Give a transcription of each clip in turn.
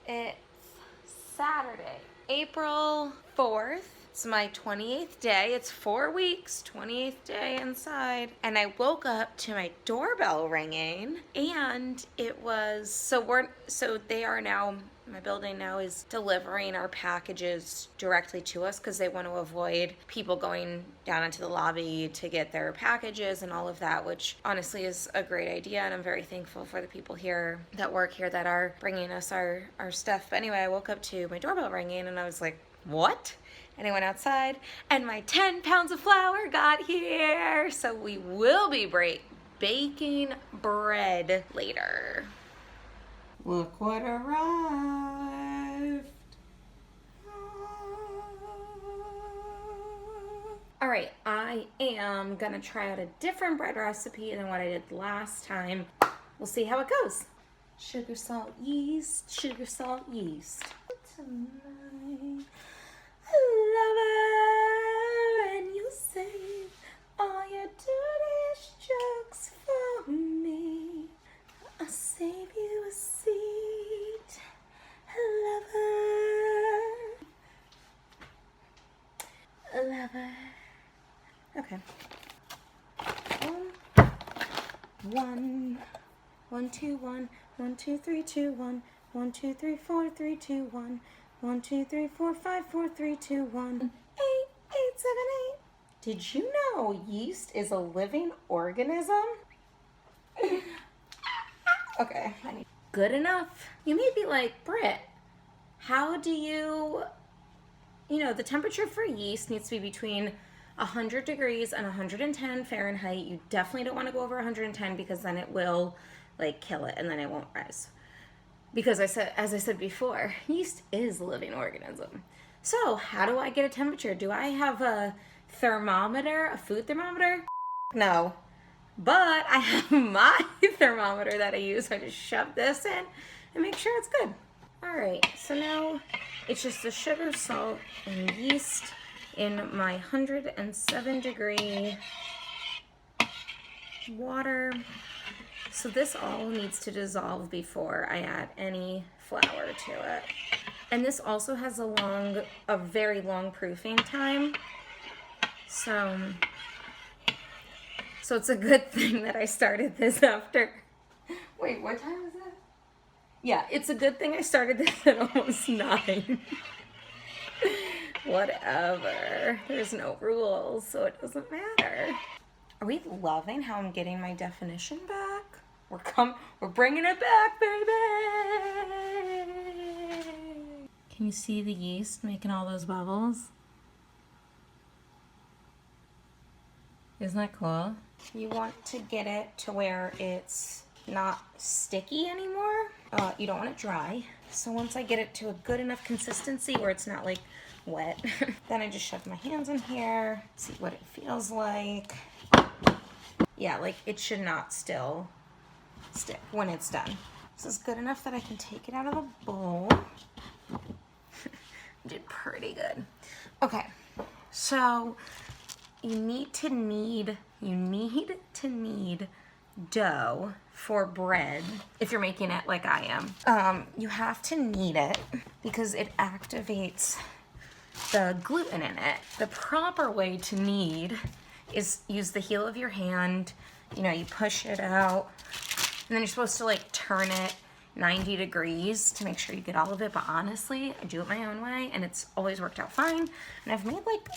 It's Saturday, April 4th. It's my 28th day. It's 4 weeks, 28th day inside. And I woke up to my doorbell ringing, and it was, so they are now, my building now is delivering our packages directly to us because they want to avoid people going down into the lobby to get their packages and all of that, which honestly is a great idea. And I'm very thankful for the people here that work here that are bringing us our stuff. But anyway, I woke up to my doorbell ringing and I was like, what? And I went outside and my 10 pounds of flour got here. So we will be baking bread later. Look what arrived. All right, I am gonna try out a different bread recipe than what I did last time. We'll see how it goes. Sugar, salt, yeast, sugar, salt, yeast. Tonight, lover, and you'll save all your dirty jokes for me. I'll save you a seat, lover, lover. Okay. 1, 2, 1, 1, 2, 3, 2, 1, 1, 2, 3, 4, 3, 2, 1, 1, 2, 3, 4, 5, 4, 3, 2, 1, 8, 8, 7, 8. Did you know yeast is a living organism? Okay. Good enough. You may be like, Britt, how do you know, the temperature for yeast needs to be between 100 degrees and 110 Fahrenheit. You definitely don't want to go over 110 because then it will like kill it and then it won't rise. Because as I said before, yeast is a living organism. So how do I get a temperature? Do I have a thermometer, a food thermometer? No. But I have my thermometer that I use. I just shove this in and make sure it's good. All right, so now it's just the sugar, salt, and yeast in my 107 degree water. So this all needs to dissolve before I add any flour to it. And this also has a very long proofing time. So it's a good thing that I started this after. Wait, what time is it? Yeah, it's a good thing I started this at almost 9. Whatever. There's no rules, so it doesn't matter. Are we loving how I'm getting my definition back? We're bringing it back, baby! Can you see the yeast making all those bubbles? Isn't that cool? You want to get it to where it's not sticky anymore. You don't want it dry. So once I get it to a good enough consistency where it's not like wet, then I just shove my hands in here, see what it feels like. Yeah, like it should not still stick when it's done. This is good enough that I can take it out of the bowl. Did pretty good. Okay, so you need to knead dough for bread if you're making it like I am. You have to knead it because it activates the gluten in it. The proper way to knead is use the heel of your hand. You know, you push it out and then you're supposed to like turn it 90 degrees to make sure you get all of it. But honestly, I do it my own way and it's always worked out fine. And I've made like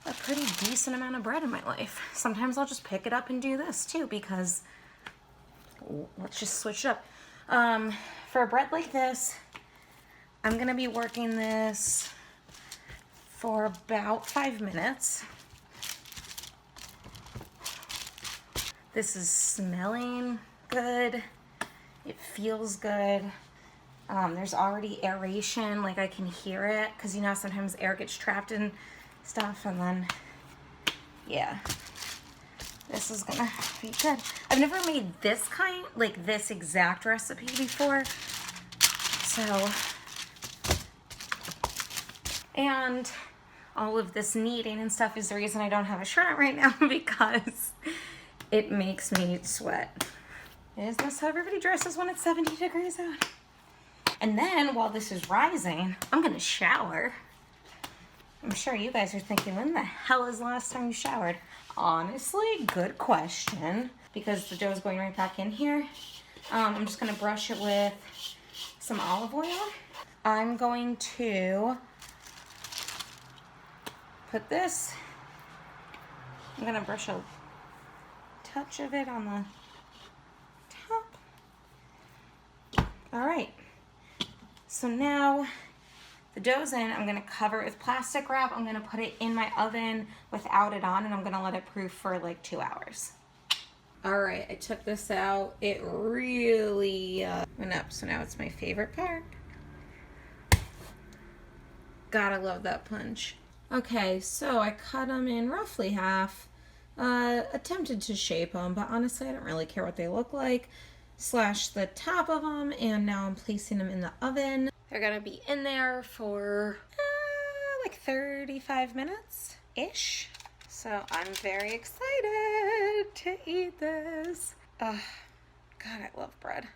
a pretty decent amount of bread in my life. Sometimes I'll just pick it up and do this too because let's just switch it up. For a bread like this, I'm gonna be working this for about 5 minutes. This is smelling good. It feels good. There's already aeration, like I can hear it, because you know sometimes air gets trapped in stuff, and then yeah, this is gonna be good. I've never made this kind, like this exact recipe before, so, and all of this kneading and stuff is the reason I don't have a shirt right now, because it makes me sweat. Isn't this how everybody dresses when it's 70 degrees out? And then while this is rising, I'm gonna shower. I'm sure you guys are thinking, when the hell is the last time you showered? Honestly, good question, because the dough is going right back in here. I'm just gonna brush it with some olive oil. I'm going to put this, I'm gonna brush a touch of it on the top. All right, so now the dough's in. I'm gonna cover it with plastic wrap. I'm gonna put it in my oven without it on, and I'm gonna let it proof for like 2 hours. All right, I took this out. It really went up, so now it's my favorite part. Gotta love that punch. Okay, so I cut them in roughly half. Attempted to shape them, but honestly I don't really care what they look like. Slashed the top of them, and now I'm placing them in the oven. They're gonna be in there for like 35 minutes-ish. So I'm very excited to eat this. God, I love bread.